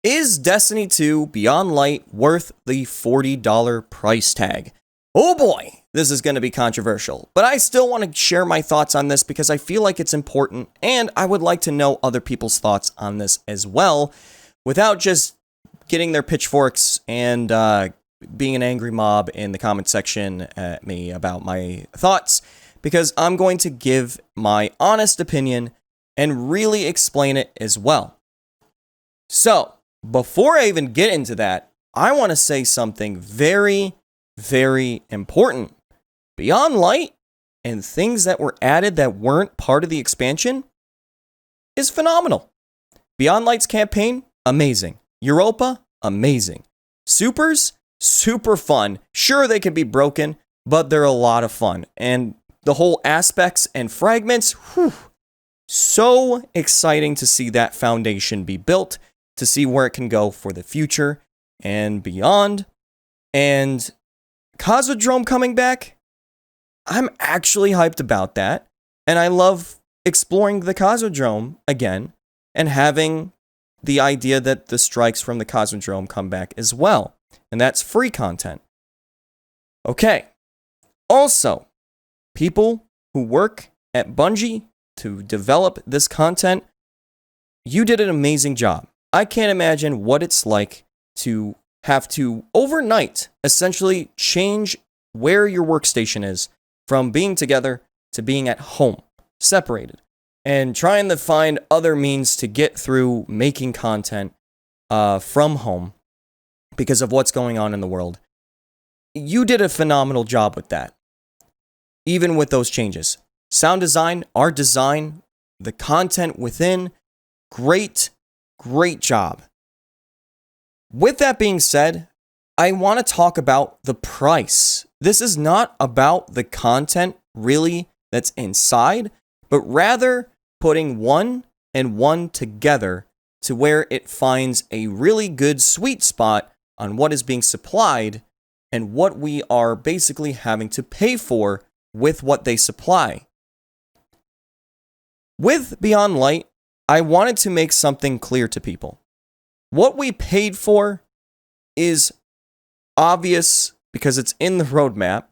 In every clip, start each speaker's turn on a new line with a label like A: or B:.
A: Is Destiny 2 Beyon Light worth the $40 price tag? Oh boy, this is going to be controversial, but I still want to share my thoughts on this because I feel like it's important, and I would like to know other people's thoughts on this as well, without just getting their pitchforks and being an angry mob in the comment section at me about my thoughts, because I'm going to give my honest opinion and really explain it as well. So, before I even get into that, I want to say something very, very important. Beyon Light and things that were added that weren't part of the expansion is phenomenal. Beyon Light's campaign, amazing. Europa, amazing. Supers, super fun. Sure, they can be broken, but they're a lot of fun. And the whole Aspects and Fragments, whew, so exciting to see that foundation be built, to see where it can go for the future and beyond. And Cosmodrome coming back, I'm actually hyped about that. And I love exploring the Cosmodrome again and having the idea that the strikes from the Cosmodrome come back as well. And that's free content. Okay. Also, people who work at Bungie to develop this content, you did an amazing job. I can't imagine what it's like to have to overnight essentially change where your workstation is from being together to being at home, separated, and trying to find other means to get through making content from home because of what's going on in the world. You did a phenomenal job with that, even with those changes. Sound design, art design, the content within, great job. With that being said, I want to talk about the price. This is not about the content really that's inside, but rather putting one and one together to where it finds a really good sweet spot on what is being supplied and what we are basically having to pay for with what they supply. With Beyon Light, I wanted to make something clear to people. What we paid for is obvious because it's in the roadmap.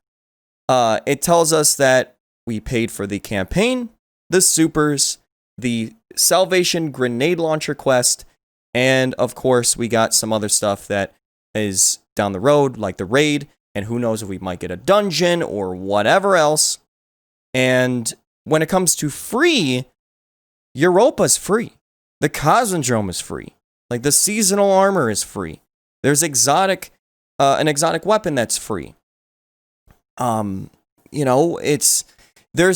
A: It tells us that we paid for the campaign, the supers, the Salvation Grenade Launcher quest, and of course we got some other stuff that is down the road, like the raid, and who knows if we might get a dungeon or whatever else. And when it comes to free, Europa's free. The Cosmodrome is free. Like, the seasonal armor is free. There's an exotic weapon that's free. There's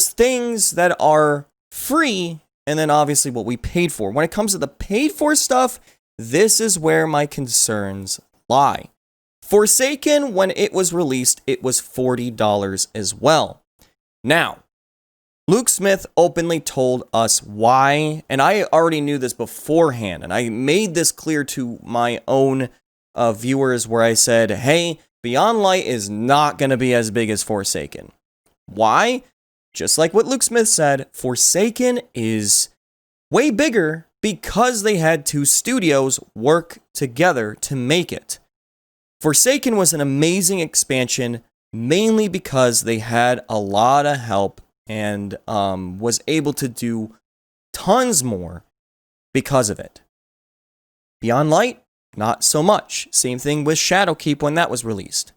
A: things that are free, and then obviously what we paid for. When it comes to the paid for stuff, this is where my concerns lie. Forsaken, when it was released, it was $40 as well. Now, Luke Smith openly told us why, and I already knew this beforehand, and I made this clear to my own viewers where I said, hey, Beyon Light is not going to be as big as Forsaken. Why? Just like what Luke Smith said, Forsaken is way bigger because they had two studios work together to make it. Forsaken was an amazing expansion, mainly because they had a lot of help and was able to do tons more because of it. Beyon Light, not so much. Same thing with Shadowkeep when that was released.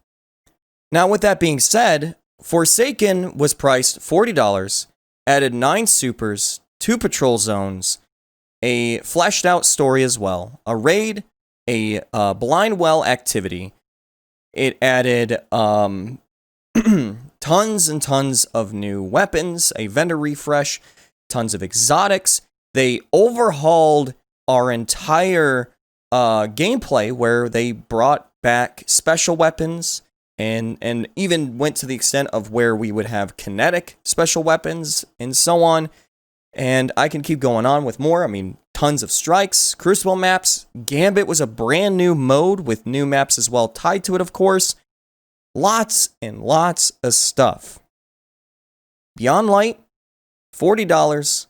A: Now, with that being said, Forsaken was priced $40, added 9 supers, 2 patrol zones, a fleshed out story as well, a raid, a blind well activity. It added tons and tons of new weapons, a vendor refresh, tons of exotics. They overhauled our entire gameplay where they brought back special weapons and even went to the extent of where we would have kinetic special weapons and so on. And I can keep going on with more. I mean, tons of strikes, Crucible maps. Gambit was a brand new mode with new maps as well tied to it, of course. Lots and lots of stuff. Beyon Light, $40,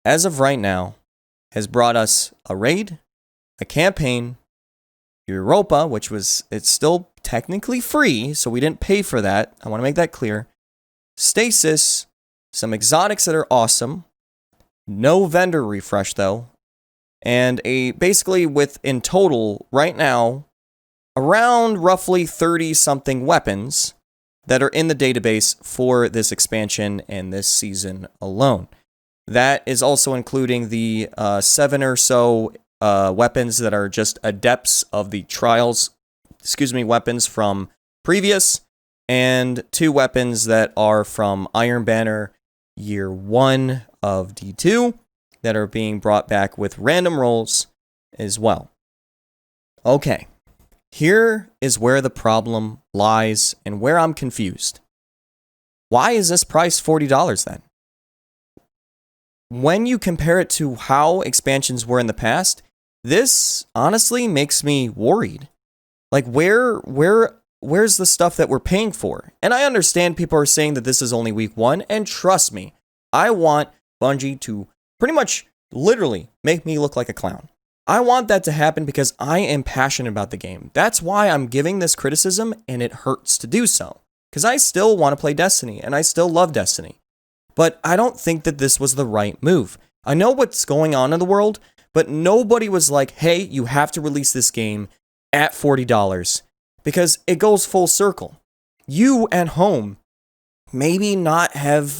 A: as of right now, has brought us a raid, a campaign, Europa, it's still technically free, so we didn't pay for that. I want to make that clear. Stasis, some exotics that are awesome. No vendor refresh though. And basically with in total right now around roughly 30 something weapons that are in the database for this expansion and this season alone. That is also including the 7 or so weapons that are just adepts of the trials, weapons from previous, and 2 weapons that are from Iron Banner Year 1 of D2 that are being brought back with random rolls as well. Okay, here is where the problem lies and where I'm confused. Why is this price $40 then? When you compare it to how expansions were in the past, this honestly makes me worried. Like, where's the stuff that we're paying for? And I understand people are saying that this is only week 1, and trust me, I want Bungie to pretty much literally make me look like a clown. I want that to happen because I am passionate about the game. That's why I'm giving this criticism, and it hurts to do so. Because I still want to play Destiny, and I still love Destiny. But I don't think that this was the right move. I know what's going on in the world, but nobody was like, hey, you have to release this game at $40. Because it goes full circle. You at home maybe not have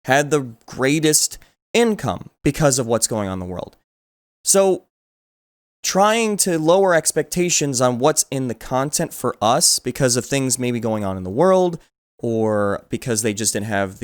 A: had the greatest income because of what's going on in the world. So trying to lower expectations on what's in the content for us because of things maybe going on in the world, or because they just didn't have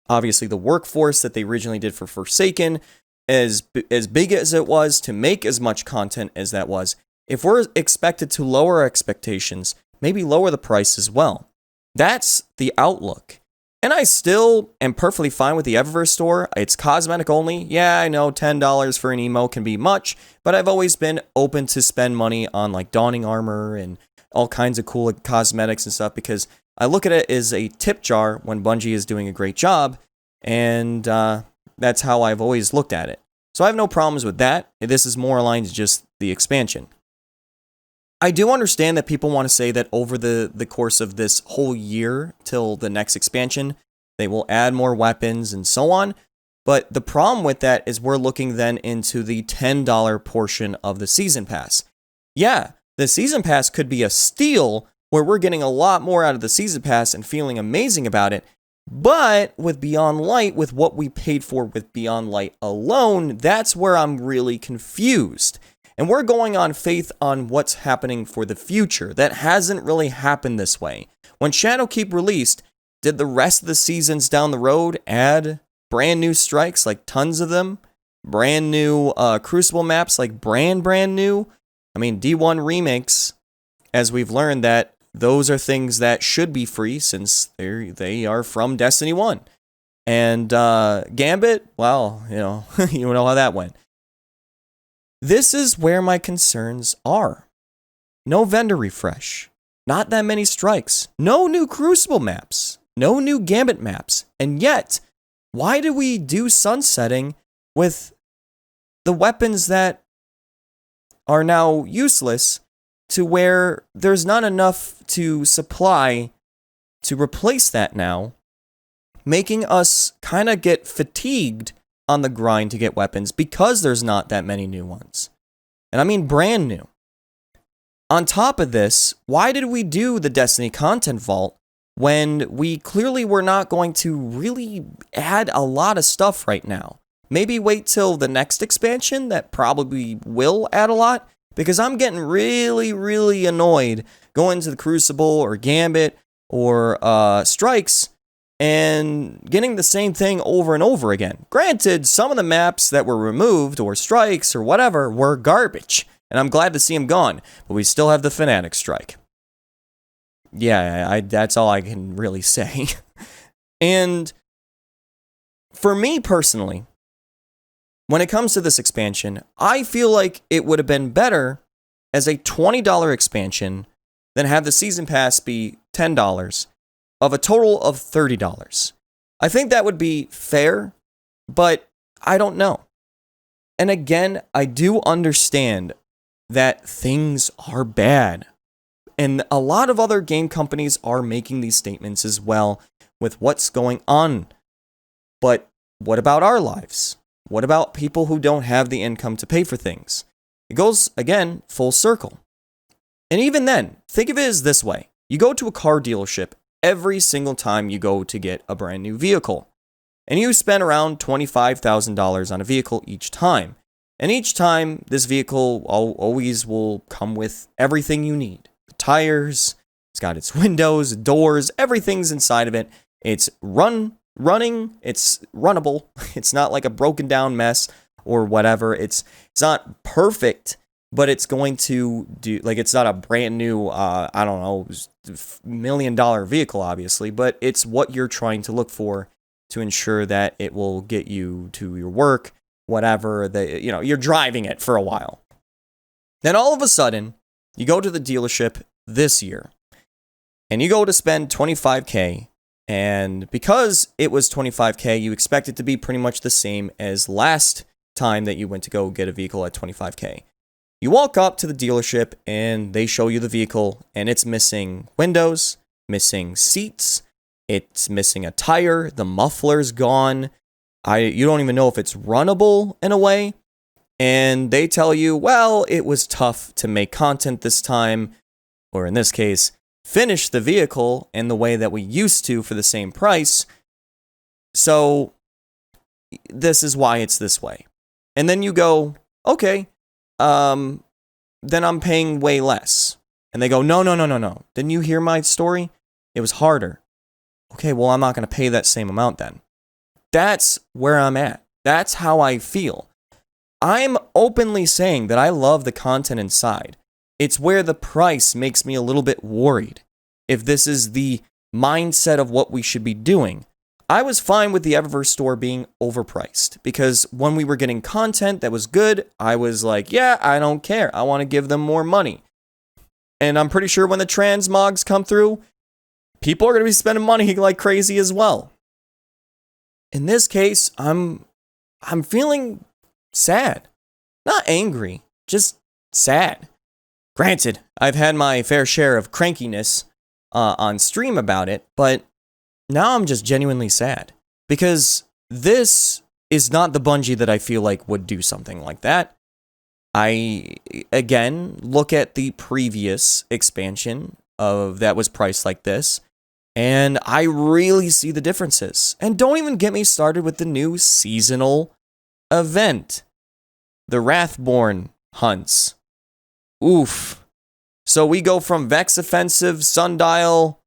A: obviously the workforce that they originally did for Forsaken as big as it was to make as much content as that was. If we're expected to lower expectations, maybe lower the price as well. That's the outlook. And I still am perfectly fine with the Eververse store. It's cosmetic only. Yeah, I know $10 for an emo can be much, but I've always been open to spend money on like Dawning Armor and all kinds of cool cosmetics and stuff, because I look at it as a tip jar when Bungie is doing a great job, and that's how I've always looked at it. So I have no problems with that. This is more aligned to just the expansion. I do understand that people want to say that over the course of this whole year till the next expansion, they will add more weapons and so on. But the problem with that is we're looking then into the $10 portion of the Season Pass. Yeah, the Season Pass could be a steal where we're getting a lot more out of the Season Pass and feeling amazing about it. But with Beyon Light, with what we paid for with Beyon Light alone, that's where I'm really confused. And we're going on faith on what's happening for the future. That hasn't really happened this way. When Shadowkeep released, did the rest of the seasons down the road add brand new strikes, like tons of them? Brand new Crucible maps, like brand new? I mean, D1 remakes, as we've learned, that those are things that should be free since they are from Destiny 1. And Gambit, well, you know how that went. This is where my concerns are. No vendor refresh. Not that many strikes. No new Crucible maps. No new Gambit maps. And yet, why do we do sunsetting with the weapons that are now useless to where there's not enough to supply to replace that now, making us kind of get fatigued on the grind to get weapons because there's not that many new ones. And I mean brand new. On top of this, why did we do the Destiny Content Vault when we clearly were not going to really add a lot of stuff right now? Maybe wait till the next expansion that probably will add a lot, because I'm getting really, really annoyed going to the Crucible or Gambit or Strikes and getting the same thing over and over again. Granted, some of the maps that were removed, or strikes, or whatever, were garbage, and I'm glad to see them gone, but we still have the Fnatic strike. Yeah, that's all I can really say. And for me personally, when it comes to this expansion, I feel like it would have been better as a $20 expansion than have the Season Pass be $10, of a total of $30. I think that would be fair, but I don't know. And again, I do understand that things are bad. And a lot of other game companies are making these statements as well with what's going on. But what about our lives? What about people who don't have the income to pay for things? It goes, again, full circle. And even then, think of it as this way. You go to a car dealership every single time you go to get a brand new vehicle. And you spend around $25,000 on a vehicle each time. And each time, this vehicle always will come with everything you need. The tires, it's got its windows, doors, everything's inside of it. It's running, it's runnable. It's not like a broken down mess or whatever. It's not perfect, but it's going to do, like, it's not a brand new, I don't know, $1 million vehicle, obviously, but it's what you're trying to look for to ensure that it will get you to your work, whatever, you're driving it for a while. Then all of a sudden, you go to the dealership this year, and you go to spend $25K, and because it was $25K, you expect it to be pretty much the same as last time that you went to go get a vehicle at $25K. You walk up to the dealership, and they show you the vehicle, and it's missing windows, missing seats, it's missing a tire, the muffler's gone, you don't even know if it's runnable in a way, and they tell you, well, it was tough to make content this time, or in this case, finish the vehicle in the way that we used to for the same price, so this is why it's this way. And then you go, okay, then I'm paying way less. And they go, no. Didn't you hear my story? It was harder. Okay, well, I'm not going to pay that same amount then. That's where I'm at. That's how I feel. I'm openly saying that I love the content inside. It's where the price makes me a little bit worried. If this is the mindset of what we should be doing. I was fine with the Eververse store being overpriced because when we were getting content that was good, I was like, yeah, I don't care. I want to give them more money. And I'm pretty sure when the transmogs come through, people are going to be spending money like crazy as well. In this case, I'm feeling sad. Not angry, just sad. Granted, I've had my fair share of crankiness on stream about it, but now I'm just genuinely sad. Because this is not the Bungie that I feel like would do something like that. I, again, look at the previous expansion of that was priced like this, and I really see the differences. And don't even get me started with the new seasonal event. The Wrathborn hunts. Oof. So we go from Vex Offensive, Sundial,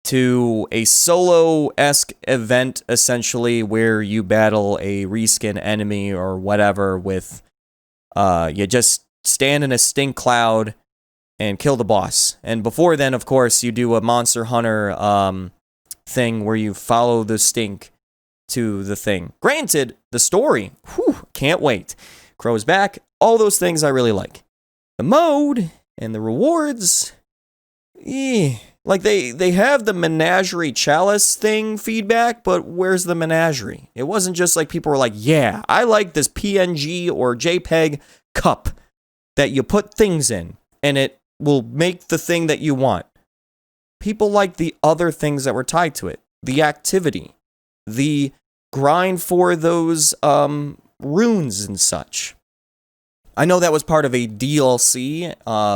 A: to a solo-esque event, essentially, where you battle a reskin enemy or whatever with, you just stand in a stink cloud and kill the boss. And before then, of course, you do a Monster Hunter thing where you follow the stink to the thing. Granted, the story, whew, can't wait. Crow's back, all those things I really like. The mode and the rewards, like they have the Menagerie Chalice thing feedback, but where's the Menagerie? It wasn't just like people were like, yeah, I like this PNG or JPEG cup that you put things in and it will make the thing that you want. People like the other things that were tied to it. The activity, the grind for those runes and such. I know that was part of a DLC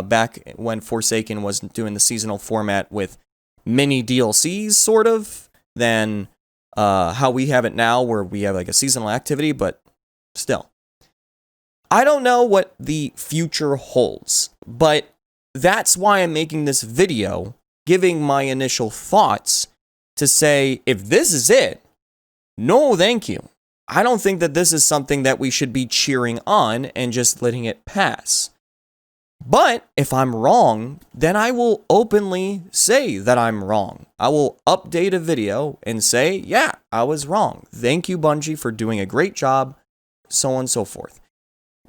A: back when Forsaken was doing the seasonal format with mini DLCs, sort of, than how we have it now, where we have like a seasonal activity, but still. I don't know what the future holds, but that's why I'm making this video, giving my initial thoughts to say, if this is it, no thank you. I don't think that this is something that we should be cheering on and just letting it pass. But if I'm wrong, then I will openly say that I'm wrong. I will update a video and say, yeah, I was wrong. Thank you, Bungie, for doing a great job, so on and so forth.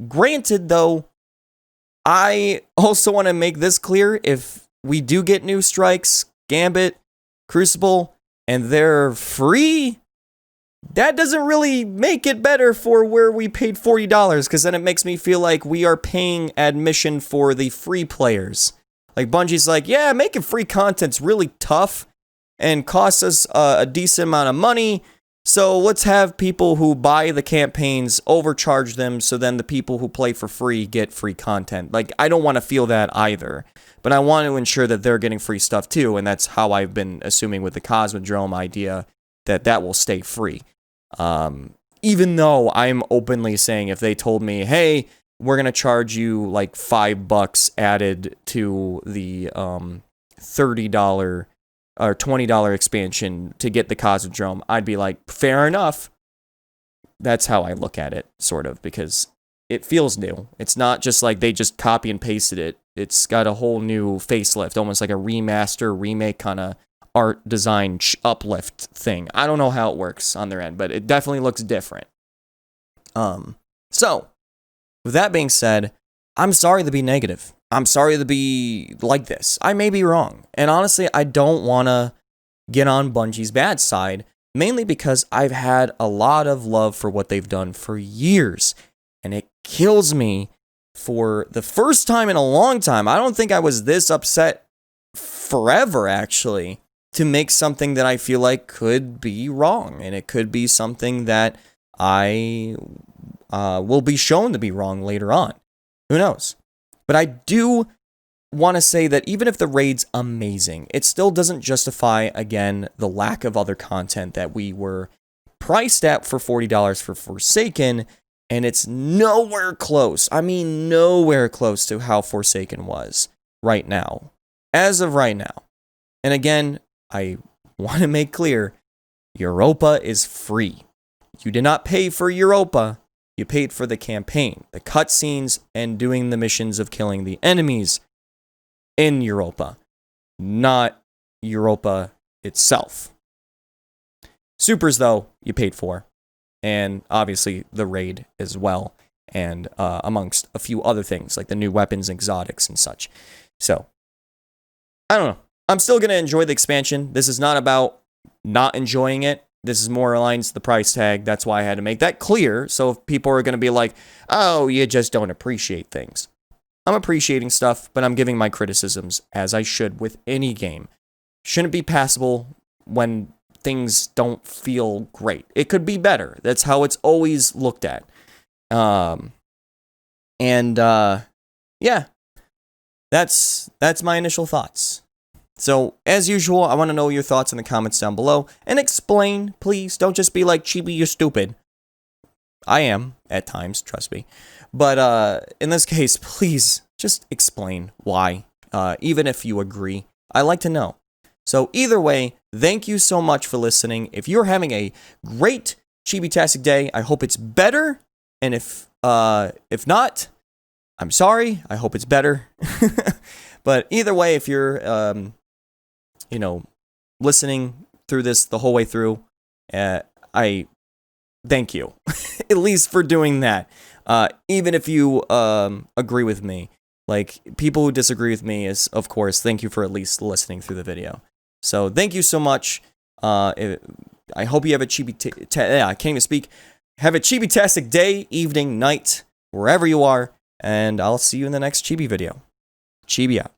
A: Granted, though, I also want to make this clear. If we do get new strikes, Gambit, Crucible, and they're free, that doesn't really make it better for where we paid $40, because then it makes me feel like we are paying admission for the free players. Like, Bungie's like, yeah, making free content's really tough and costs us a decent amount of money, so let's have people who buy the campaigns overcharge them, so then the people who play for free get free content. Like, I don't want to feel that either, but I want to ensure that they're getting free stuff too, and that's how I've been assuming with the Cosmodrome idea that will stay free. Even though I'm openly saying, if they told me, hey, we're going to charge you like $5 added to the $30 or $20 expansion to get the Cosmodrome, I'd be like, fair enough. That's how I look at it, sort of, because it feels new. It's not just like they just copy and pasted it. It's got a whole new facelift, almost like a remaster, remake kind of art design uplift thing. I don't know how it works on their end, but it definitely looks different. So, with that being said, I'm sorry to be negative. I'm sorry to be like this. I may be wrong. And honestly, I don't want to get on Bungie's bad side, mainly because I've had a lot of love for what they've done for years. And it kills me for the first time in a long time. I don't think I was this upset forever, actually, to make something that I feel like could be wrong. And it could be something that I will be shown to be wrong later on. Who knows? But I do want to say that even if the raid's amazing, it still doesn't justify, again, the lack of other content that we were priced at for $40 for Forsaken, and it's nowhere close. I mean, nowhere close to how Forsaken was right now. As of right now. And again, I want to make clear, Europa is free. You did not pay for Europa. You paid for the campaign, the cutscenes, and doing the missions of killing the enemies in Europa, not Europa itself. Supers, though, you paid for, and obviously the raid as well, and amongst a few other things, like the new weapons, exotics, and such. So, I don't know. I'm still going to enjoy the expansion. This is not about not enjoying it. This is more aligned to the price tag. That's why I had to make that clear. So if people are going to be like, oh, you just don't appreciate things. I'm appreciating stuff, but I'm giving my criticisms as I should with any game. Shouldn't be passable when things don't feel great. It could be better. That's how it's always looked at. Yeah. That's my initial thoughts. So, as usual, I want to know your thoughts in the comments down below. And explain, please. Don't just be like, Chibi, you're stupid. I am, at times, trust me. But in this case, please, just explain why. Even if you agree. I like to know. So, either way, thank you so much for listening. If you're having a great Chibi-tastic day, I hope it's better. And if not, I'm sorry. I hope it's better. But either way, if you're... listening through this the whole way through, I thank you, at least for doing that. Even if you agree with me, like people who disagree with me is, of course, thank you for at least listening through the video. So thank you so much. I hope you have a I can't even speak. Have a Chibi-tastic day, evening, night, wherever you are, and I'll see you in the next Chibi video. Chibi out.